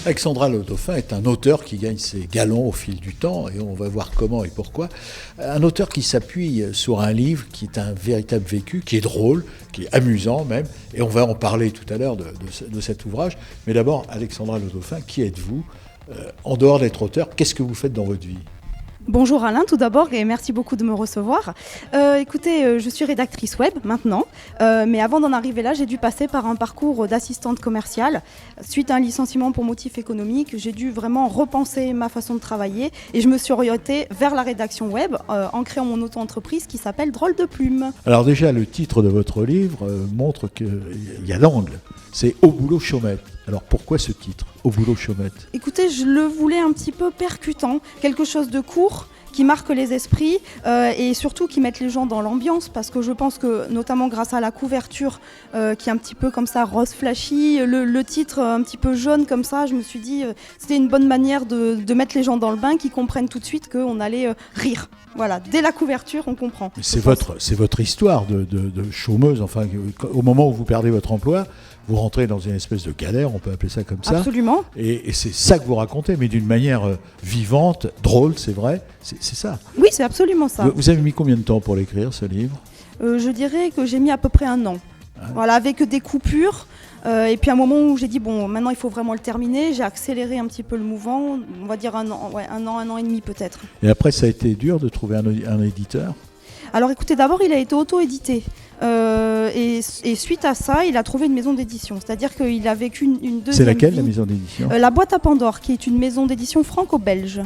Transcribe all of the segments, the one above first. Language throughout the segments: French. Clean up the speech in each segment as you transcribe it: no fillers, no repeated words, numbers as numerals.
Alexandra Le Dauphin est un auteur qui gagne ses galons au fil du temps, et on va voir comment et pourquoi. Un auteur qui s'appuie sur un livre qui est un véritable vécu, qui est drôle, qui est amusant même, et on va en parler tout à l'heure de cet ouvrage. Mais d'abord, Alexandra Le Dauphin, qui êtes-vous ? En dehors d'être auteur, qu'est-ce que vous faites dans votre vie ? Bonjour Alain, tout d'abord, et merci beaucoup de me recevoir. Écoutez, je suis rédactrice web maintenant, mais avant d'en arriver là, j'ai dû passer par un parcours d'assistante commerciale. Suite à un licenciement pour motif économique, j'ai dû vraiment repenser ma façon de travailler et je me suis orientée vers la rédaction web en créant mon auto-entreprise qui s'appelle Drôle de Plume. Alors déjà, le titre de votre livre montre qu'il y a l'angle. C'est Au boulot Chaumette. Alors pourquoi ce titre, Au boulot Chaumette ? Écoutez, je le voulais un petit peu percutant, quelque chose de court, qui marque les esprits et surtout qui mette les gens dans l'ambiance, parce que je pense que notamment grâce à la couverture qui est un petit peu comme ça rose flashy, le titre un petit peu jaune comme ça, je me suis dit c'était une bonne manière de mettre les gens dans le bain, qui comprennent tout de suite qu'on allait rire. Voilà, dès la couverture on comprend. C'est votre histoire de chômeuse, enfin au moment où vous perdez votre emploi, vous rentrez dans une espèce de galère, on peut appeler ça comme ça. Absolument. Et c'est ça que vous racontez, mais d'une manière vivante, drôle, c'est vrai, c'est ça. Oui, c'est absolument ça. Vous avez mis combien de temps pour l'écrire, ce livre ? Je dirais que j'ai mis à peu près 1 an. Voilà, avec des coupures. Et puis à un moment où j'ai dit, bon, maintenant il faut vraiment le terminer, j'ai accéléré un petit peu le mouvement, on va dire 1 an, un an et demi peut-être. Et après, ça a été dur de trouver un éditeur ? Alors écoutez, d'abord il a été auto-édité. Et suite à ça, il a trouvé une maison d'édition. C'est-à-dire qu'il a vécu une deuxième vie. C'est laquelle, la maison d'édition ? La Boîte à Pandore, qui est une maison d'édition franco-belge.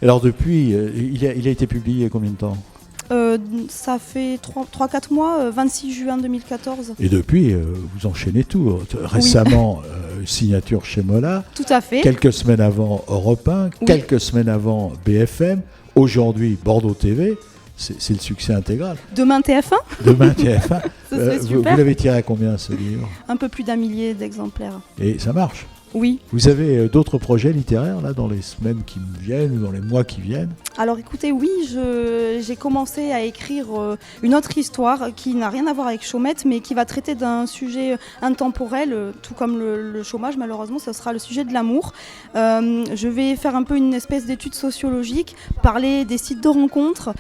Alors depuis, il a été publié combien de temps ? Ça fait 3-4 mois, 26 juin 2014. Et depuis, vous enchaînez tout. Récemment, signature chez Mola. Tout à fait. Quelques semaines avant, Europe 1. Oui. Quelques semaines avant, BFM. Aujourd'hui, Bordeaux TV. C'est le succès intégral. Demain TF1. Demain TF1. Vous l'avez tiré à combien, ce livre ? Un peu plus d'1 millier d'exemplaires. Et ça marche ? Oui. Vous avez d'autres projets littéraires là, dans les semaines qui viennent ou dans les mois qui viennent ? Alors écoutez, oui, j'ai commencé à écrire une autre histoire qui n'a rien à voir avec Chaumette, mais qui va traiter d'un sujet intemporel, tout comme le chômage, malheureusement, ce sera le sujet de l'amour. Je vais faire un peu une espèce d'étude sociologique, parler des sites de rencontres,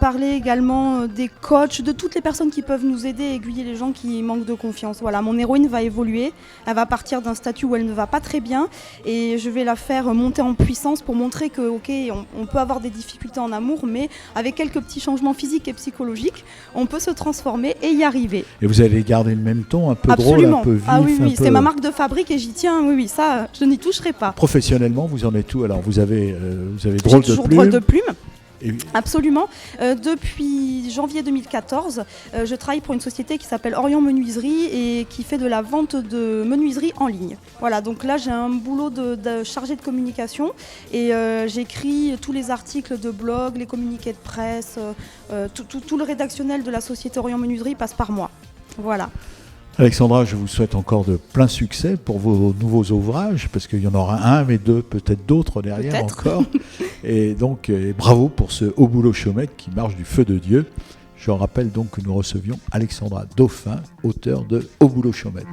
parler également des coachs, de toutes les personnes qui peuvent nous aider, aiguiller les gens qui manquent de confiance. Voilà, mon héroïne va évoluer, elle va partir d'un statut où elle ne va pas très bien et je vais la faire monter en puissance pour montrer que ok, on peut avoir des difficultés en amour, mais avec quelques petits changements physiques et psychologiques, on peut se transformer et y arriver. Et vous allez garder le même ton, un peu Absolument. Drôle, un peu vif. Ah oui, oui, c'est ma marque de fabrique et j'y tiens, oui, ça, je n'y toucherai pas. Professionnellement, vous en êtes où ? Alors, vous avez Drôle de Plume. Drôle de Plume. Et... Absolument. Depuis janvier 2014, je travaille pour une société qui s'appelle Orient Menuiserie et qui fait de la vente de menuiserie en ligne. Voilà, donc là j'ai un boulot de chargé de communication et j'écris tous les articles de blog, les communiqués de presse, tout le rédactionnel de la société Orient Menuiserie passe par moi. Voilà. Alexandra, je vous souhaite encore de plein succès pour vos nouveaux ouvrages, parce qu'il y en aura un, mais deux, peut-être d'autres derrière encore. Et donc, bravo pour ce Au boulot Chaumette qui marche du feu de Dieu. Je rappelle donc que nous recevions Alexandra Dauphin, auteur de Au boulot Chaumette.